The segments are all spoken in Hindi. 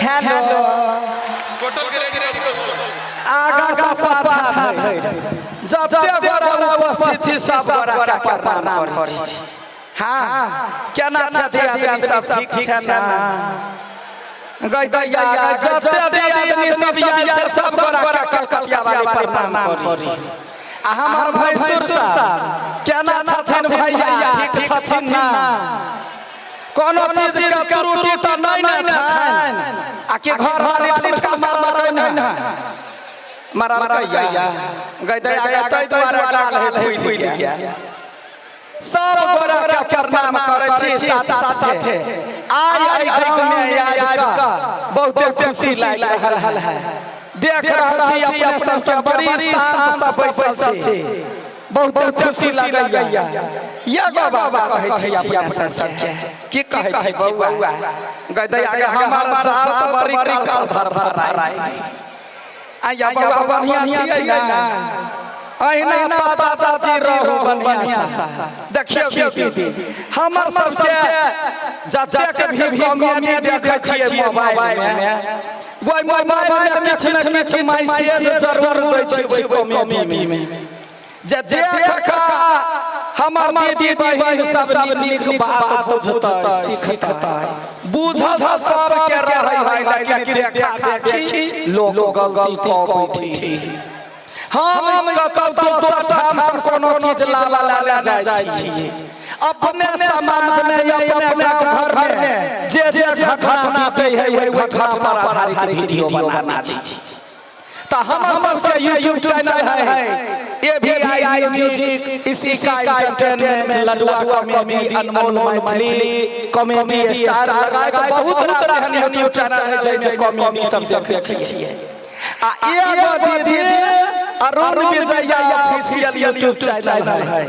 हेलो आगा सा पाछा जते गोरा उपस्थित छी सब गोरा के प्रणाम करै छी। हां केना छथि आदमी सब ठीक छै ना गैदैया जते आदमी सब आयल छै सब गोरा के कलकतिया वाली प्रणाम करी। आ हमर भैंसुर साहब केना छथिन भैया ठीक छथिन ना कोनो चीज के त्रुटि त नै न छन आ के घर वाली ठुमका मारल नै मारल गैया गैदैया तै द्वारा गाल है भूल गया। सब गोरा के प्रणाम करै छी साथ साथ आइ गांव में आज का बहुत खुशी लाग रहल है। देख रहल छी अपने सब के बड़ी शांत से बैसल छी बहुत खुशी लागैया। एगो बाबा कहै छी अपने सब के की कहै छी बौआ गैदैया हमर जात बड़ी काल धर भराई आया बाबा बढ़िया छियै ना अहिना ताता चाची रहू बढ़िया सा। देखियो दीदी हमर सब के जते के भी कॉमेडी देखै छियै मोबाइल में वो मोबाइल में किछ न किछ मैसेज जरूर दै छै ओइ कॉमेडी में जे देख का हमर दीदी बहिन सब नीक बात बुझतै सीखतै बुझत सब के रहै है लेकिन देखा देखी लोग गलती क बैठी। हम कतौ दोसर ठाम से कोनो चीज लाला जाइ छी अपने समाज में अपने गांव घर में जे घटना बीते है ओइ घटना पर आधारित वीडियो बनाना छी। त हमर सब के YouTube चैनल है AVI म्यूजिक इसी का एंटरटेनमेंट लडुआ कॉमेडी अनमोल मैथिली कॉमेडी स्टार लगाकर बहुत तरह से YouTube चैनल है जै में कॉमेडी सब देखै छियै। आ एगो दीदी Arun Vijaya official YouTube channel है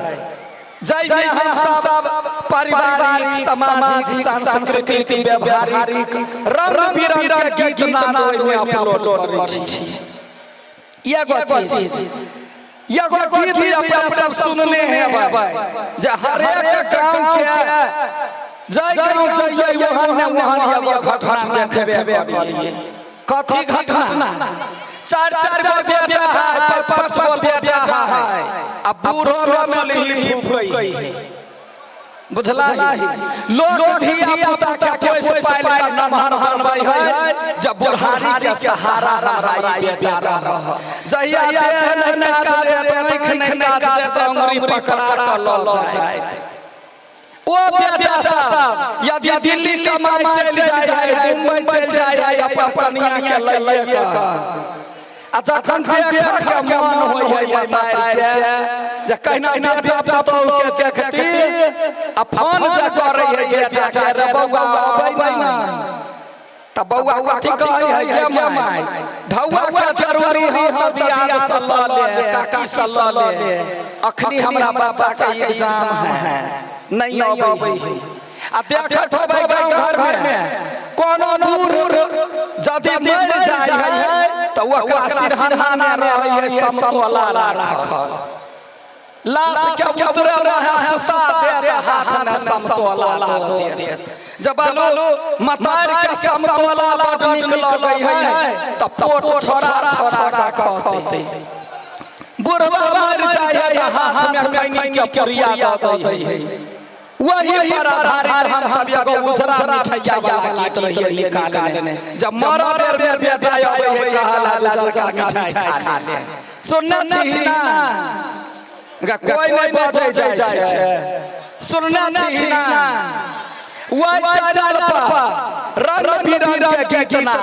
जै में हम सब पारिवारिक सामाजिक सांस्कृतिक व्यवहारिक रंग बिरंग के गीत नाद ओइ में अपलोड करै छी। एगो चीज एगो गीत अपने सब सुनने हैं जे हर एक गांव के जय गांव जइए वहां एगो घटना देखबे करिए। कथी घटना चार गो बेटा है पांच गो बेटा है अब बूढ़ो में चली भूख गई बुझला लोग धिया पुता के कोई पाइल का नमहर बनबै है जब बुढ़ारी के सहारा हमरा ई बेटा रह जहिया देह न काज दे आंख न काज दे त अंगुरी पकड़ा के ल जाए। ओ बेटा साहब यदि दिल्ली कमाई चल जाए है मुंबई चल जाए है अपन कन्या के लइए का आ जखन देख के मन होय है बताए के जे कहना बेटा पुतौ के देखती आ फोन जे करे है बेटा के रे बौआ आबै ना त बौआ कथि कहै है गे माय ढौआ के जरूरी है त दियाद सल्ला ले काकी सल्ला ले अखनी हमरा बच्चा के एग्जाम है नहीं आबै है। आ देखत होबै गांव घर में कोनो दूर जदि मर जाय है त ओकरा सिरहाना में रहै है समतोला राखल लाश के उतरे रहे सुता दे हाथ में समतोला दे जब मतार के समतोला बड निक लगै है त पोट छोड़ा छोड़ा का कहते बुढ़वा मर जाय है हाथ में कनी के पुरिया द दै है वही पर आधारित हम सब एगो उजरा मिठाइया वाला गीत रहिए निकालने जब मरा बेर बेटा आवे है कहला लड़का मिठाई खा ले सुनना छी ना कोई नहीं बजे जाय छै सुनना छी ना वही चैनल पर रंग बिरंग के गीत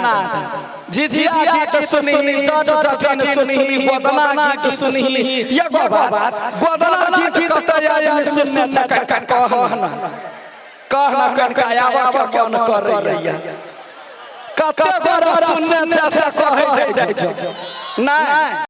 झिझिया गीत सुनी जट जटन सुनी गोदना गीत सुनी एगो बात गोदना गीत कतय आदमी सुनने छ कहना कनका आवा कौन कर रही है कते गोरा सुनने छ से कहै छै ना।